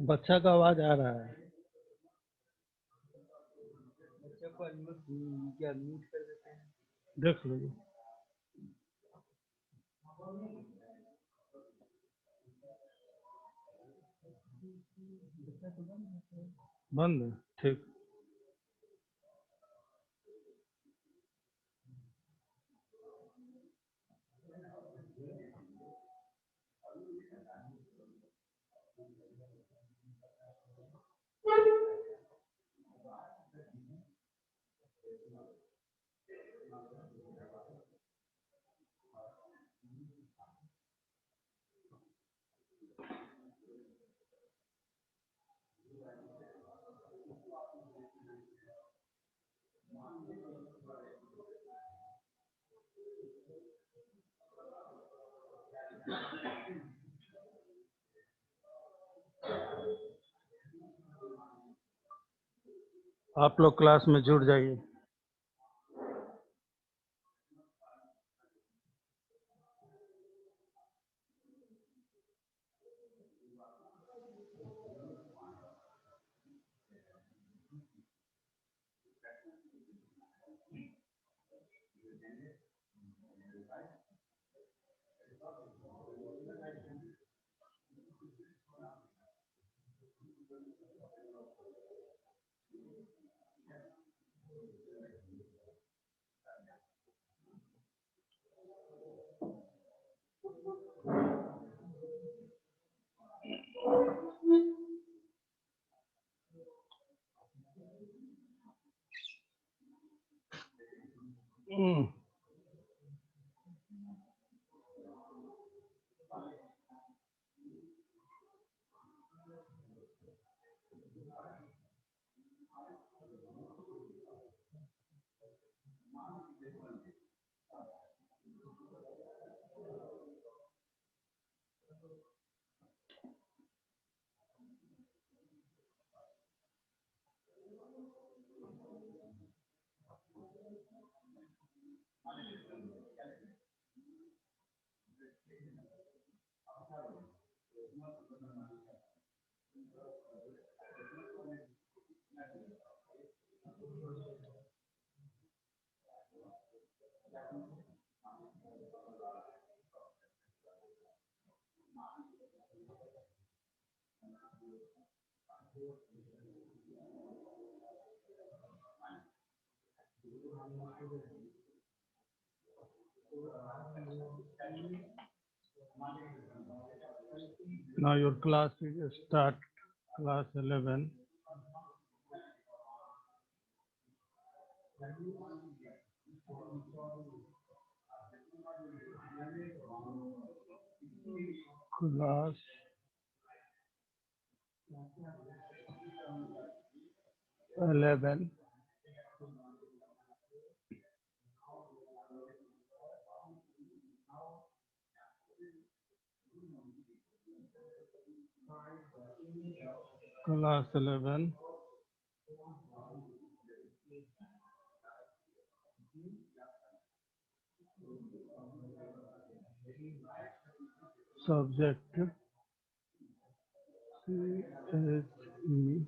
बच्चा का आवाज आ रहा है। बच्चे को अनम्यूट कर देते हैं, देख लो। बंद है, ठीक। आप लोग क्लास में जुड़ जाइए। Now your class is start, class 11. Class 11. Class 11. Subject CSE.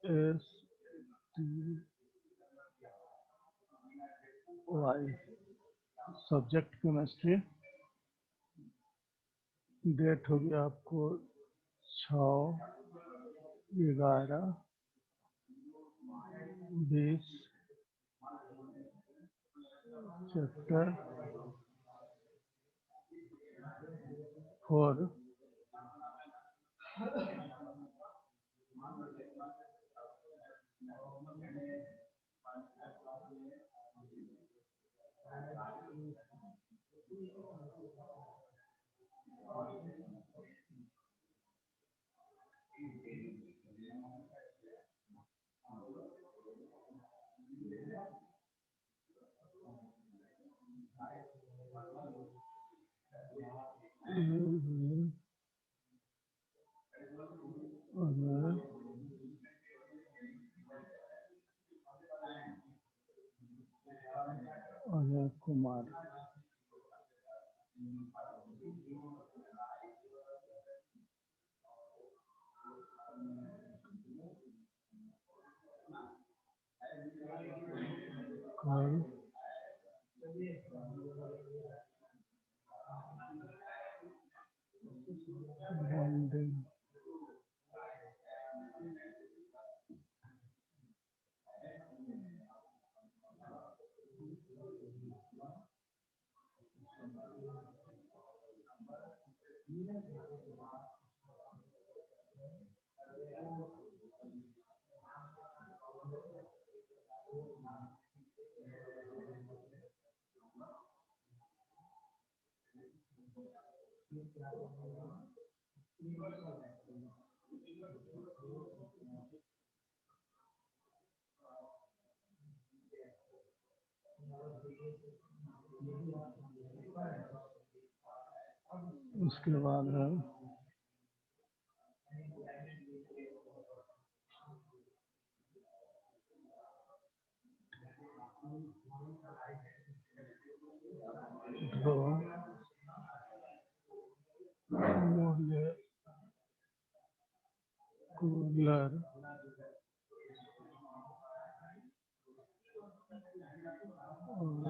MISTY subject chemistry. Date होगी आपको 6/11/20, चैप्टर 4। अजय कुमार। कल बॉन्डिंग उसके बाद है मोलेकुलर और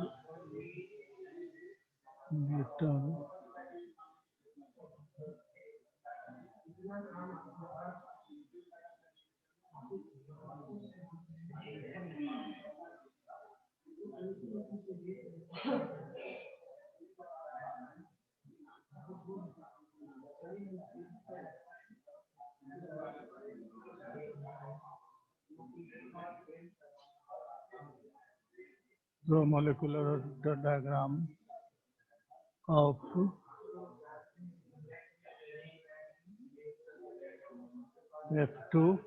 metal the molecular diagram of F2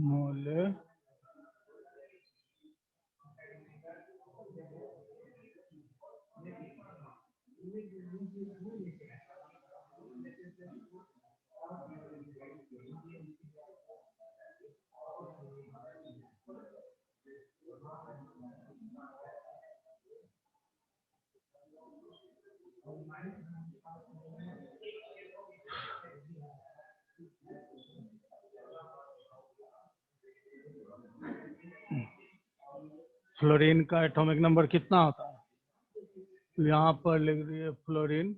मोले फ्लोरीन का एटॉमिक नंबर कितना होता है? तो यहाँ पर लिख दिए फ्लोरीन।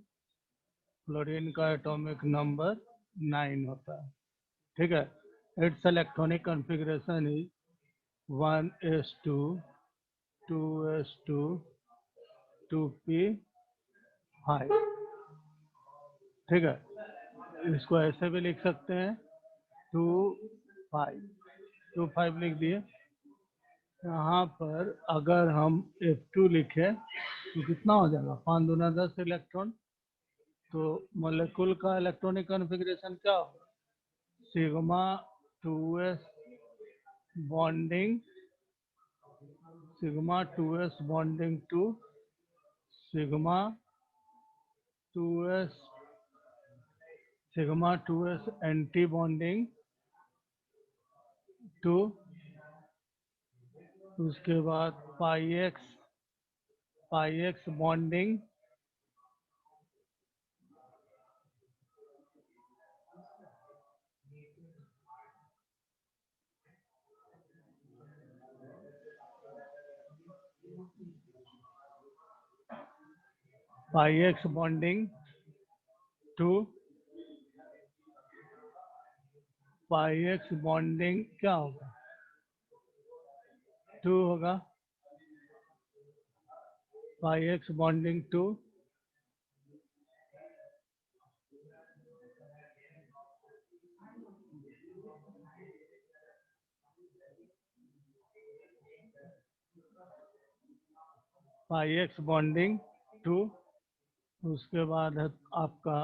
फ्लोरीन का एटॉमिक नंबर 9 होता है। ठीक है। It's electronic configuration is 1s2 2s2 2p5। ठीक है। इसको ऐसे भी लिख सकते हैं 2 5 लिख दिए। यहाँ पर अगर हम F2 लिखें तो कितना हो जाएगा? 5 दूना 10 इलेक्ट्रॉन। तो मॉलिक्यूल का इलेक्ट्रॉनिक कॉन्फ़िगरेशन क्या होगा? Sigma 2s bonding two sigma 2s anti bonding two उसके बाद pi x bonding two pi x bonding क्या होगा, 2 होगा, pi x bonding 2 pi x bonding 2। उसके बाद है आपका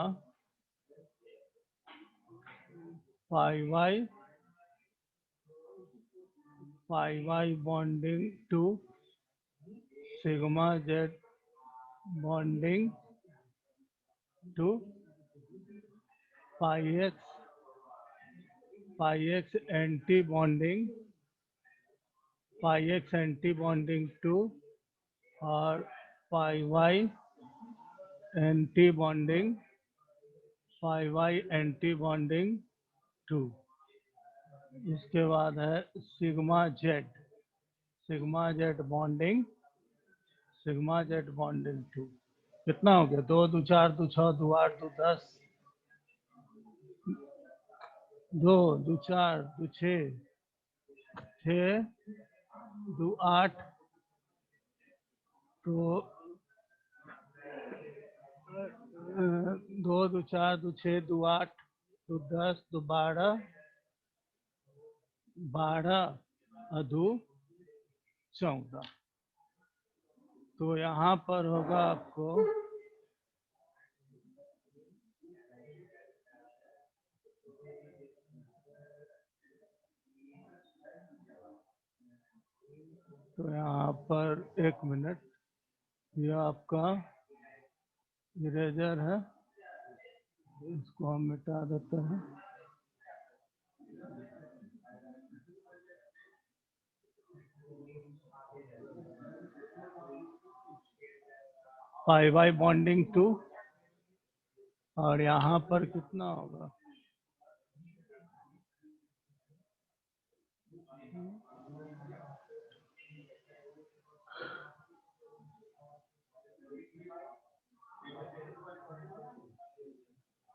pi y bonding 2 sigma z bonding 2 pi x anti bonding 2 और पाई वाई एंटी बॉन्डिंग 2। इसके बाद है सिग्मा जेड बॉन्डिंग 2। कितना हो गया, 2 2 4 2 6 2 8 2 10, 2 2 4 2 6 2 8, तो 2 2 4 2 6 2 8 2 10 2 12 2 14। तो यहाँ पर होगा आपको तो यहाँ पर 1 मिनट, यह आपका इरेजर है, इसको हम मिटा देते हैं। पाई वाई बॉन्डिंग 2 और यहाँ पर कितना होगा,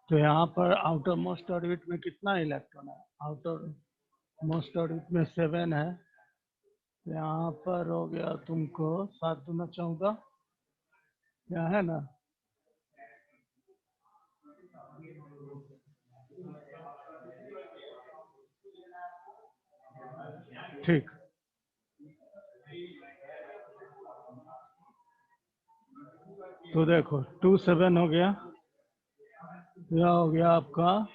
तो यहाँ पर आउटर मोस्ट ऑर्बिट में कितना इलेक्ट्रॉन है, आउटर मोस्ट ऑर्बिट में 7 है। यहाँ पर हो गया तुमको 7 दूना 14, क्या है ना, ठीक। तो देखो 2 7 हो गया, यह हो गया आपका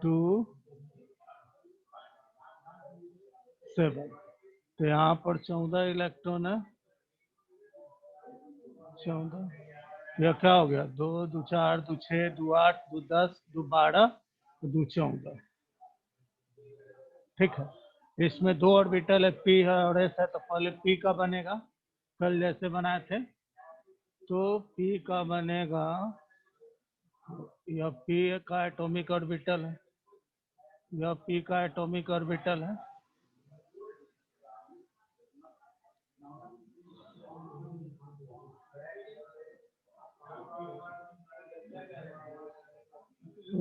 2 7। तो यहाँ पर 14 इलेक्ट्रॉन है, 14। यह क्या हो गया, 2 2 4 2 6 2 8 2 10 2 12 2 14। ठीक है, इसमें 2 ऑर्बिटल है, पी है और एस है, तो पहले पी का बनेगा, कल जैसे बनाए थे। तो पी का बनेगा, यह पी का एटॉमिक ऑर्बिटल है, यह पी का एटॉमिक ऑर्बिटल है।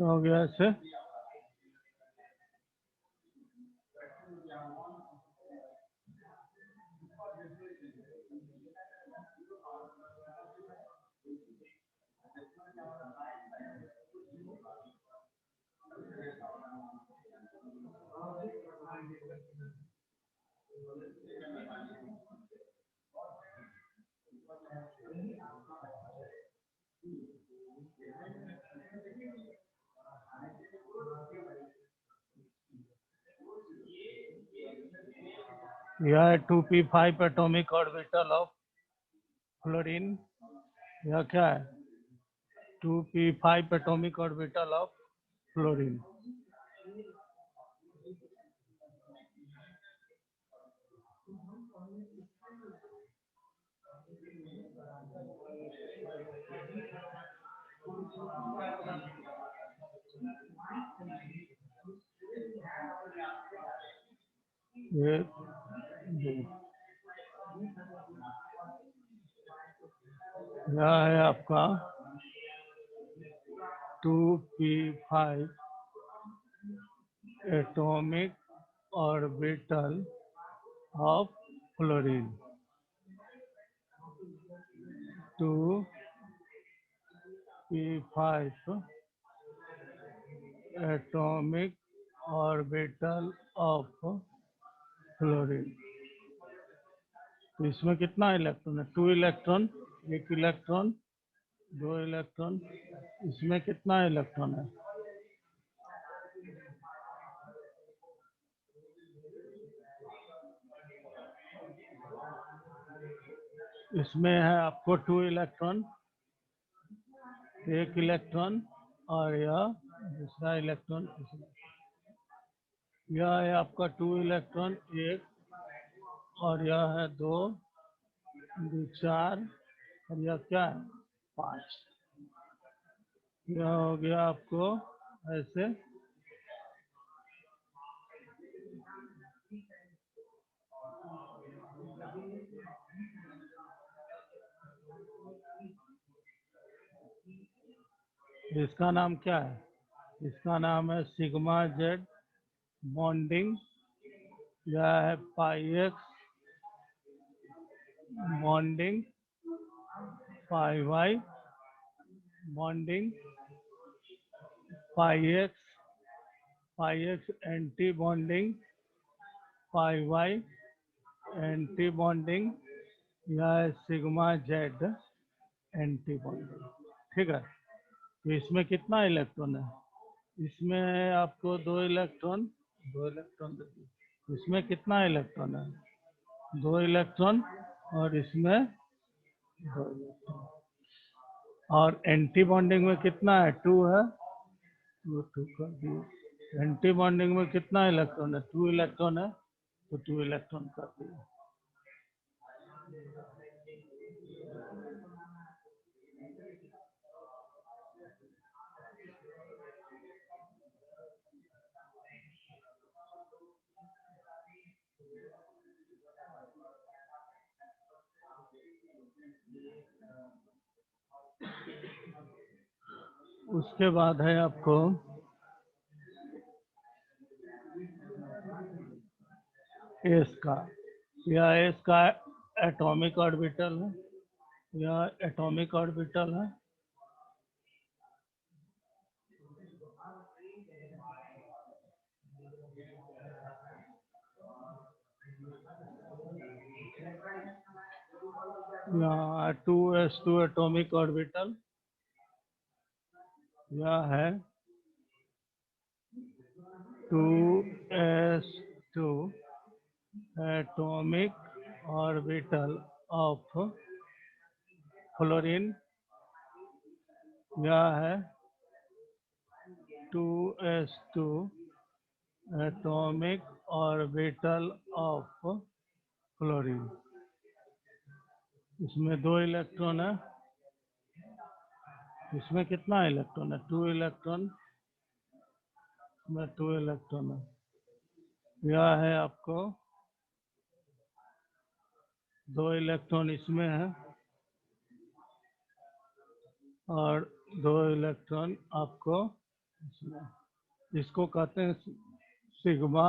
हो गया ऐसे। यह है 2p5 atomic orbital of fluorine. यह क्या है, 2p5 atomic orbital of fluorine. एक दो, यह है आपका 2p5 atomic orbital of fluorine. 2p5 atomic orbital of fluorine. तो इसमें कितना इलेक्ट्रॉन है? 2 इलेक्ट्रॉन, 1 इलेक्ट्रॉन, 2 इलेक्ट्रॉन। इसमें कितना इलेक्ट्रॉन है? इसमें है आपको 2 इलेक्ट्रॉन, 1 इलेक्ट्रॉन और यह दूसरा इलेक्ट्रॉन। यह है आपका 2 इलेक्ट्रॉन, 1 और यह है 2, 2 4 और यह क्या है? 5। यह हो गया आपको ऐसे। इसका नाम क्या है? इसका नाम है सिग्मा जेड बॉन्डिंग। यह है pi x bonding, pi y bonding, pi x anti bonding, pi y anti bonding. यह है सिग्मा जेड एंटी बॉन्डिंग। ठीक है। तो इसमें कितना इलेक्ट्रॉन है? इसमें है आपको 2 इलेक्ट्रॉन, 2 इलेक्ट्रॉन देखिए। इसमें कितना इलेक्ट्रॉन है? 2 इलेक्ट्रॉन और इसमें 2 इलेक्ट्रॉन। और एंटी बॉन्डिंग में कितना है? 2 है, 2 कर दिए। एंटी बॉन्डिंग में कितना इलेक्ट्रॉन है? 2 इलेक्ट्रॉन है, तो 2 इलेक्ट्रॉन कर दिए। उसके बाद है आपको एस का। यह एस का एटॉमिक ऑर्बिटल है, यह एटॉमिक ऑर्बिटल है। यहाँ 2s2 एटॉमिक ऑर्बिटल। यह है 2s2 atomic orbital of fluorine. यह है 2s2 atomic orbital of fluorine. इसमें 2 इलेक्ट्रॉन है। इसमें कितना इलेक्ट्रॉन है? 2 इलेक्ट्रॉन, इसमें 2 इलेक्ट्रॉन है। यह है आपको 2 इलेक्ट्रॉन इसमें है और 2 इलेक्ट्रॉन आपको इसमें। इसको कहते हैं sigma,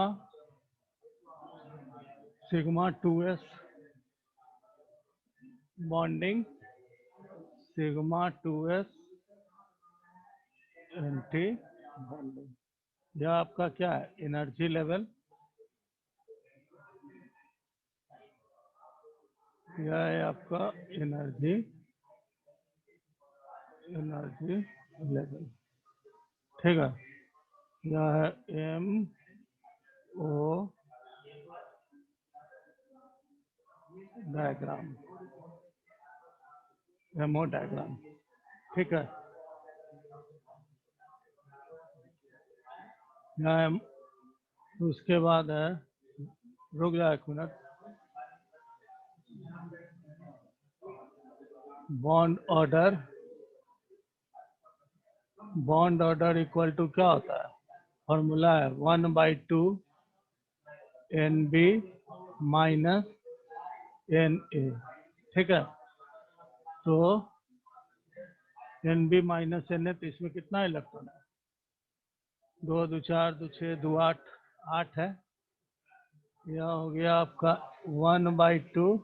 sigma 2s bonding, sigma 2s anti bonding. यह आपका क्या है? Energy level. यह है आपका एनर्जी, एनर्जी लेवल। ठीक है। यह है M O diagram, MO diagram. ठीक है। यहाँ उसके बाद है, रुक जाए 1 minute. Bond order, bond order equal to क्या होता है, फॉर्मूला है 1/2 NB माइनस NA। ठीक है, तो NB माइनस NA, तो इसमें कितना इलेक्ट्रॉन है, 2 2 4 2 6 2 8, 8 है। यह हो गया आपका 1/2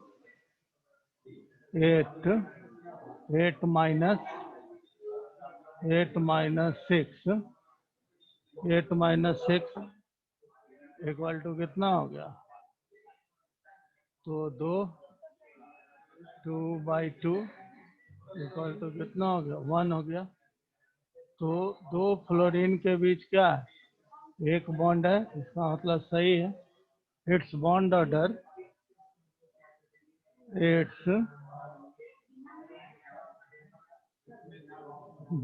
8, 8 माइनस 6, 8 माइनस 6 इक्वल टू कितना हो गया, तो 2/2 इक्वल टू कितना हो गया, 1 हो गया। तो दो फ्लोरीन के बीच क्या है, एक बॉन्ड है, इसका मतलब सही है। It's bond order, it's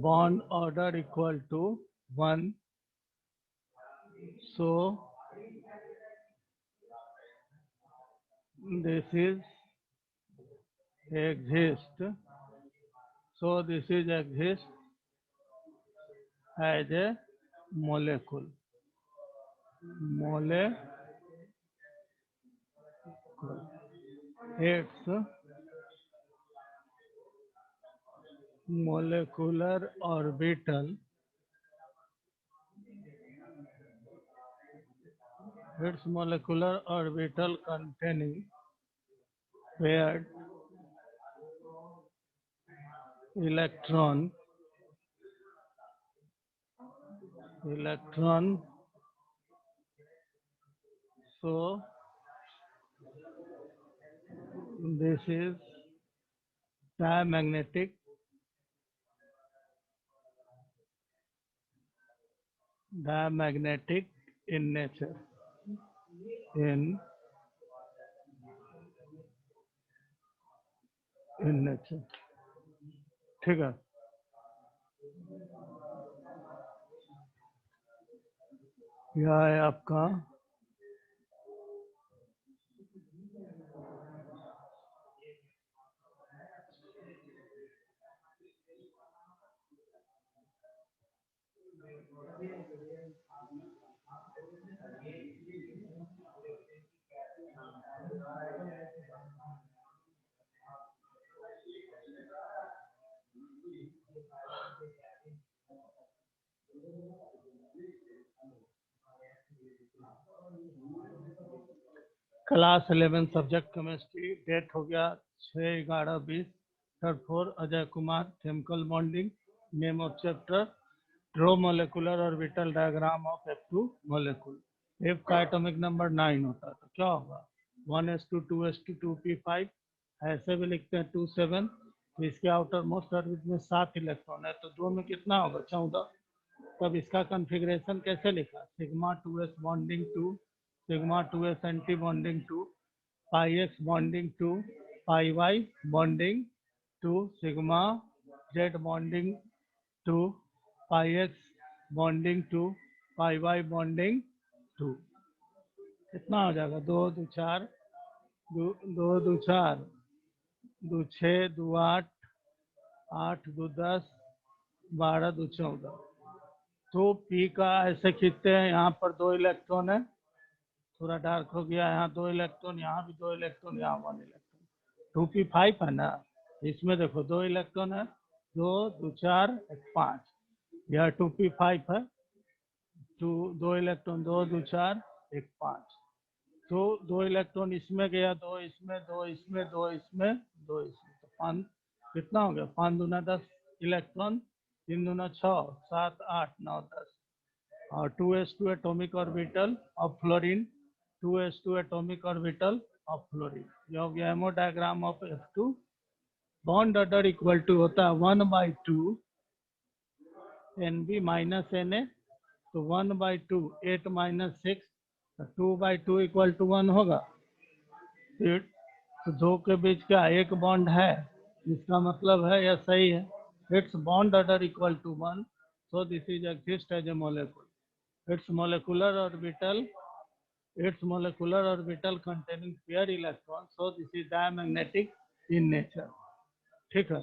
bond order equal to 1, so this is exist, so this is exist as a molecule, its molecular orbital, containing paired electron, so this is diamagnetic in nature, in nature। ठीक है, यह है आपका class 11 subject chemistry, date हो गया 6/11/20, third 4 Ajay Kumar, chemical bonding, name of chapter draw molecular orbital diagram of F2 molecule. F का atomic number 9 होता है, तो क्या होगा 1s2 2s2 2p5, ऐसे भी लिखते हैं 27, तो इसके आउटर मोस्ट ऑर्बिट में 7 इलेक्ट्रॉन है, तो दो में कितना होगा 14। तब इसका कॉन्फ़िगरेशन कैसे लिखा, sigma 2s bonding 2, sigma 2s anti bonding 2, pi x bonding 2, pi y bonding 2, sigma z bonding 2, pi x bonding 2, pi y bonding 2। कितना हो जाएगा, 2 2 4, 2 2 4, 2 6 2 8, 8 2 10, 12 2 14। तो पी का ऐसे खींचते हैं, यहाँ पर 2 इलेक्ट्रॉन है, थोड़ा डार्क हो गया, यहाँ 2 इलेक्ट्रॉन, यहाँ भी 2 इलेक्ट्रॉन, यहाँ 1 इलेक्ट्रॉन, 2p5 है ना, इसमें देखो 2 इलेक्ट्रॉन है, 2 2 4 5, यह 2p5 है, 2 इलेक्ट्रॉन, 2 2 4 5, तो 2 इलेक्ट्रॉन इसमें गया, 2 इसमें, 2 इसमें, 2 इसमें, 2 इसमें, तो 5 कितना हो गया, 5 दूना 10 इलेक्ट्रॉन, 3 दूना 6, 7 8 9 10, और 2s2 atomic orbital of fluorine, 2s2 atomic orbital of fluorine. ये हो गया हेमोडायग्राम of F2। Bond order equal to होता है 1/2 NB माइनस Na, तो 1/2 8 माइनस 6, 2/2 इक्वल टू 1 होगा। फिर तो दो के बीच का एक बॉन्ड है, इसका मतलब है यह सही है। It's bond order equal to 1, so this is exist as a molecule. Its molecular orbital containing pair electrons, so this is diamagnetic in nature। ठीक है,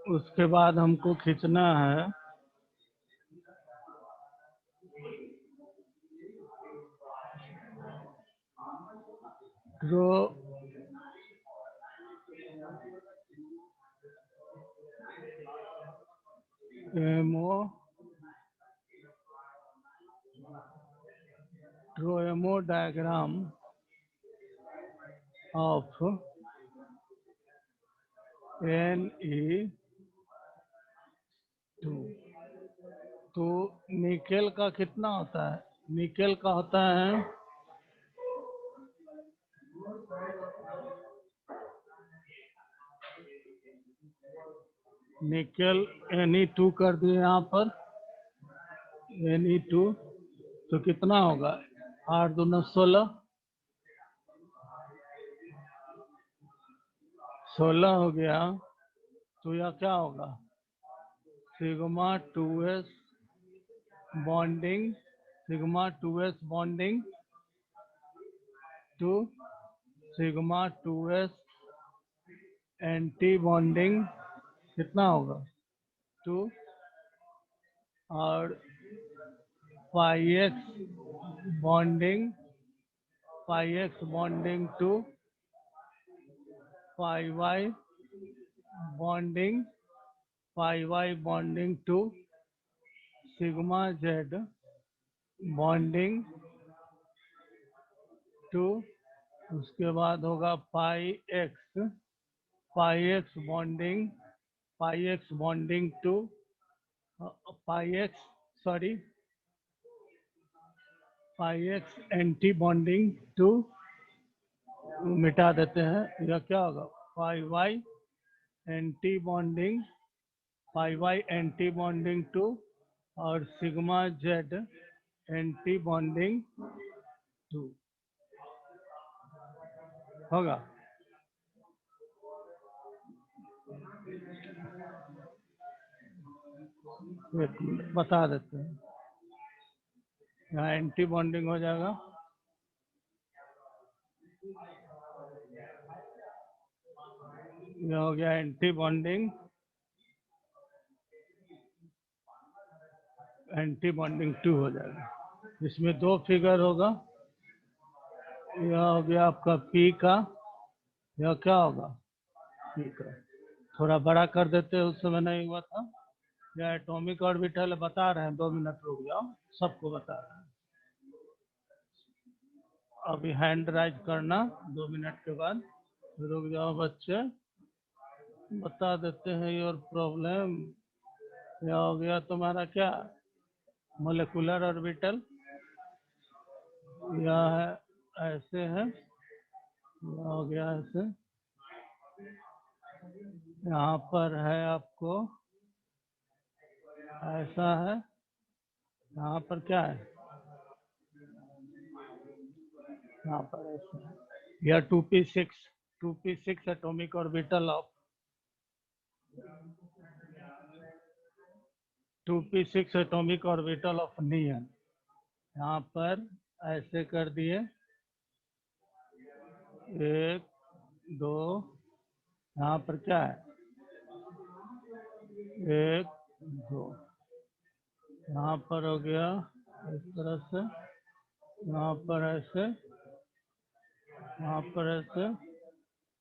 उसके बाद हमको खींचना है draw ammo diagram of Ne2। तो निकेल का कितना होता है? निकेल का होता है निकेल Ne2 कर दिए यहाँ पर Ne2। तो कितना होगा? 8 दूना 16, 16 हो गया। तो यह क्या होगा? Sigma 2s bonding, sigma 2s bonding two sigma 2s anti bonding कितना होगा? 2 और pi x bonding two pi y bonding two sigma z bonding two, उसके बाद होगा pi x bonding two pi x anti bonding two, मिटा देते हैं। यह क्या होगा? Pi y anti bonding two और sigma z anti bonding two होगा। एक मिनट बता देते हैं। यहाँ एंटी बॉन्डिंग हो जाएगा, यह हो गया एंटी बॉन्डिंग 2 हो जाएगा। इसमें 2 फिगर होगा। यह हो गया आपका पी का, यह क्या होगा? पी का थोड़ा बड़ा कर देते हैं, उस समय नहीं हुआ था। यह एटॉमिक ऑर्बिटल बता रहे हैं, 2 मिनट रुक जाओ, सबको बता रहे हैं। अभी हैंड राइज करना 2 मिनट के बाद, रुक जाओ बच्चे, बता देते हैं योर प्रॉब्लम। यह हो गया तुम्हारा क्या? मोलिकुलर ऑर्बिटल, यह है ऐसे है, यह हो गया ऐसे। यहाँ पर है आपको ऐसा है, यहाँ पर क्या है? यहाँ पर ऐसा है। यह 2p6 atomic orbital of 2p6 atomic orbital of neon. यहाँ पर ऐसे कर दिए, 1 2, यहाँ पर क्या है? 1 2, यहाँ पर हो गया इस तरह से, यहाँ पर ऐसे, यहाँ पर ऐसे,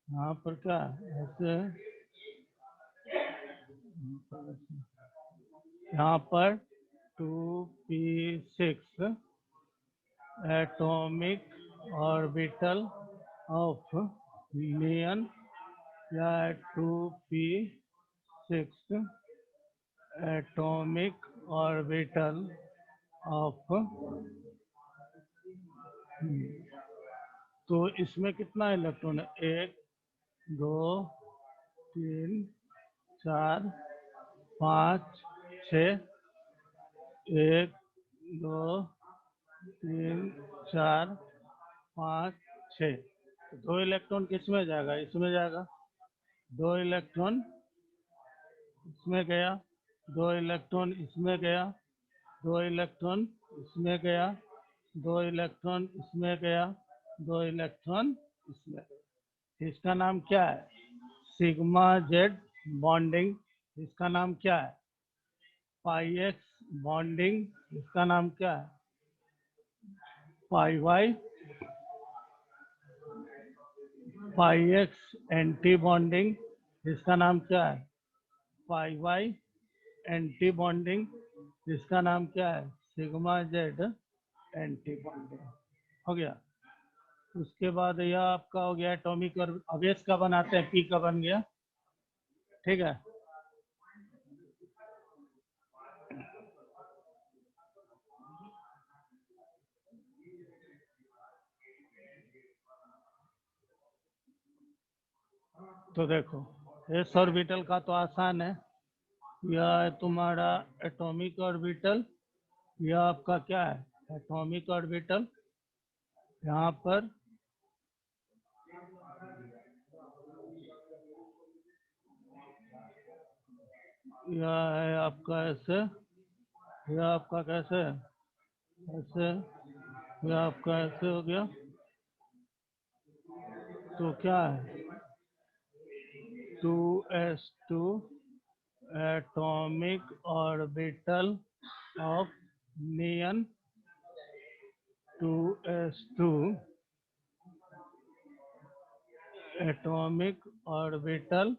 यहाँ पर क्या है? ऐसे, यहाँ पर 2p6 एटॉमिक ऑर्बिटल ऑफ नियन या 2p6 एटॉमिक ऑर्बिटल ऑफ। तो इसमें कितना इलेक्ट्रॉन है? 1 2 3 4 5 6, 1 2 3 4 5 6। 2 इलेक्ट्रॉन किस में जाएगा? इसमें जाएगा। 2 इलेक्ट्रॉन इसमें गया, 2 इलेक्ट्रॉन इसमें गया, 2 इलेक्ट्रॉन इसमें गया, 2 इलेक्ट्रॉन इसमें गया, 2 इलेक्ट्रॉन इसमें गया। इसका नाम क्या है? Sigma z bonding. इसका नाम क्या है? Pi x bonding. इसका नाम क्या है? पाई वाई। पाई एक्स एंटी बॉन्डिंग। इसका नाम क्या है? पाई वाई एंटी बॉन्डिंग। इसका नाम क्या है? Sigma z anti bonding. हो गया। उसके बाद यह आपका हो गया एटॉमिक। और अब इसका बनाते हैं, पी का बन गया। ठीक है। तो देखो, एस ऑर्बिटल का तो आसान है। यह है तुम्हारा एटॉमिक ऑर्बिटल। यह आपका क्या है? Atomic orbital. यहाँ पर यह है आपका ऐसे। यह आपका कैसे है? ऐसे। यह आपका ऐसे हो गया। तो क्या है? 2s2 atomic orbital of neon. 2s2 atomic orbital.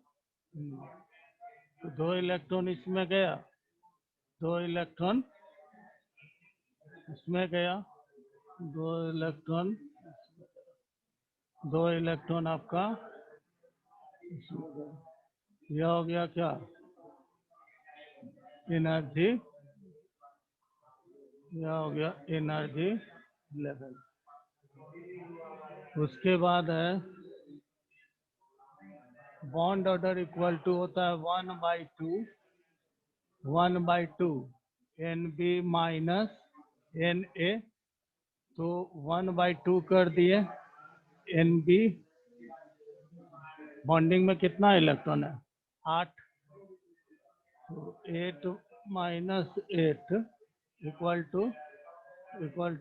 तो 2 इलेक्ट्रॉन इसमें गया, 2 इलेक्ट्रॉन इसमें गया, 2 इलेक्ट्रॉन, 2 इलेक्ट्रॉन आपका इसमें गया। यह हो गया क्या? एनर्जी। यह हो गया एनर्जी लेवल। उसके बाद है बॉन्ड ऑर्डर इक्वल टू होता है 1/2, 1/2 NB माइनस NA। तो 1/2 कर दिए। NB बॉन्डिंग में कितना इलेक्ट्रॉन है? 8। तो 8 माइनस 8 इक्वल टू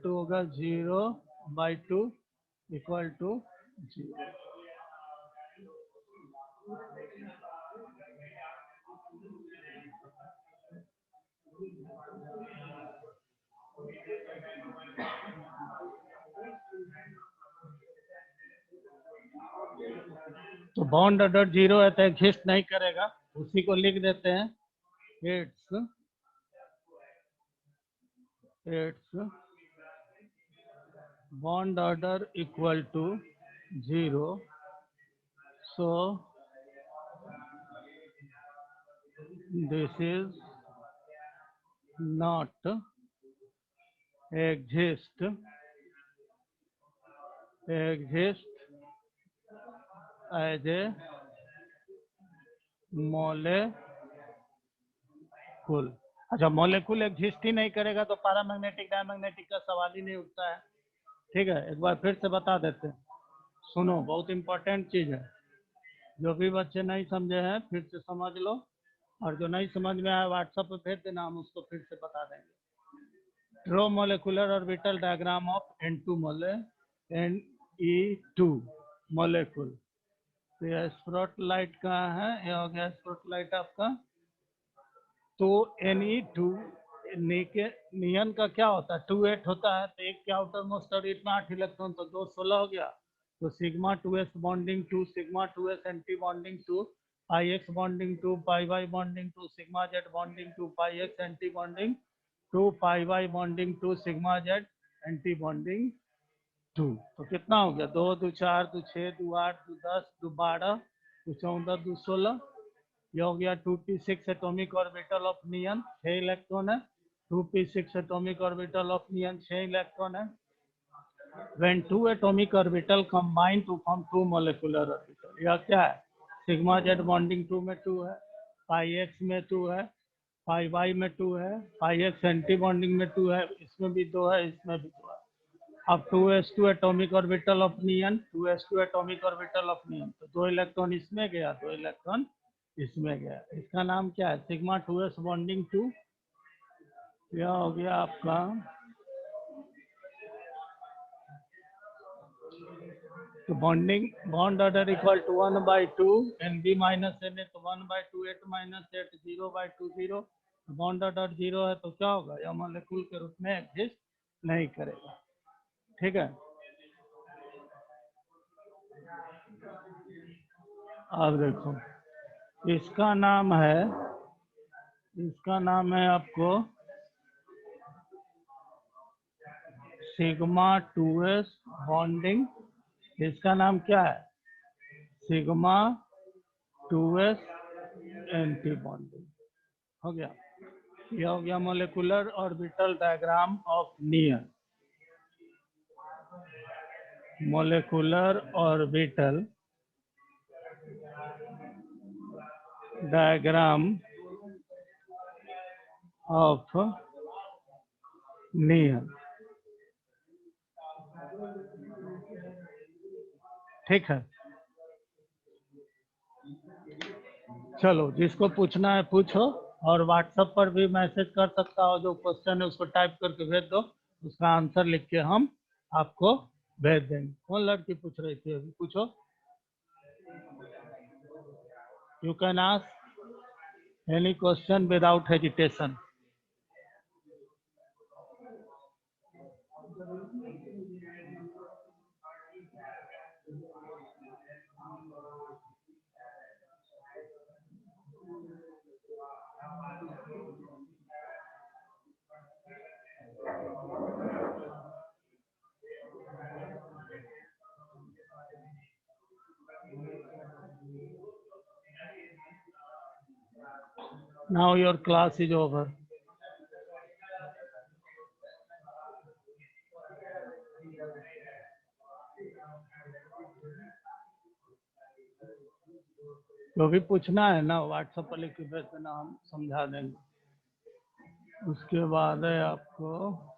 होगा 0/2 इक्वल टू 0। तो बॉन्ड ऑर्डर 0 है तो एग्जिस्ट नहीं करेगा, उसी को लिख देते हैं। It's bond order equal to 0, so this is not exist as a molecule। अच्छा, मॉलिक्यूल एग्जिस्ट ही नहीं करेगा तो पैरामैग्नेटिक डायमैग्नेटिक का सवाल ही नहीं उठता है। ठीक है, एक बार फिर से बता देते हैं। सुनो, बहुत इंपॉर्टेंट चीज है। जो भी बच्चे नहीं समझे हैं फिर से समझ लो, और जो नहीं समझ में आया व्हाट्सएप पे भेज देना, हम उसको फिर से बता देंगे। Draw molecular orbital diagram of N2 Ne2 molecule. तो यह स्पॉटलाइट कहाँ है? यह हो गया स्पॉटलाइट आपका। तो Ne2 नियन का क्या होता है? 2/8 होता है। तो एक के आउटर मोस्ट ऑर्बिट में 8 इलेक्ट्रॉन, तो 2 16 हो गया। तो sigma 2s bonding 2, sigma 2s anti bonding 2, pi x bonding 2, pi y bonding 2, sigma z bonding 2, pi x anti bonding 2, pi y bonding 2, sigma z anti bonding 2। तो कितना हो गया? 2 2 4 2 6 2 8 2 10 2 12 2 14 2 16। ये हो गया 2p6 atomic orbital of neon, 6 electron है। 2p6 atomic orbital of neon 6 electron है। when two atomic orbital combine to form two molecular orbital। यह क्या है? सिग्मा जेड बॉन्डिंग 2 में 2 है, पाई एक्स में 2 है, पाई वाई में 2 है, पाई एक्स एंटी बॉन्डिंग में 2 है, इसमें भी 2 है, इसमें भी 2 है। अब 2s2 atomic orbital of neon, 2s2 atomic orbital of neon. तो 2 इलेक्ट्रॉन इसमें गया, 2 इलेक्ट्रॉन इसमें गया। इसका नाम क्या है? Sigma 2s bonding 2। यह हो गया आपका तो bond order equal to 1/2 NB minus NA, तो 1/2 8 माइनस 8 0/2 0। बॉन्ड ऑर्डर 0 है तो क्या होगा, यह मॉलिक्यूल के रूप में एग्जिस्ट नहीं करेगा। ठीक है, अब देखो इसका नाम है आपको सिग्मा 2s बॉन्डिंग। इसका नाम क्या है, सिग्मा 2s एंटी बॉन्डिंग। हो गया, यह हो गया molecular orbital diagram of near. Molecular orbital diagram of near. ठीक है, चलो जिसको पूछना है पूछो, और व्हाट्सएप पर भी मैसेज कर सकता हो, जो क्वेश्चन है उसको टाइप करके भेज दो, उसका आंसर लिख के हम आपको भेज देंगे। कौन लड़की पूछ रही थी अभी, पूछो। You can ask any question without hesitation. Now your class is over. जो भी पूछना है ना व्हाट्सएप पर लिख के भेज देना, हम समझा देंगे। उसके बाद है आपको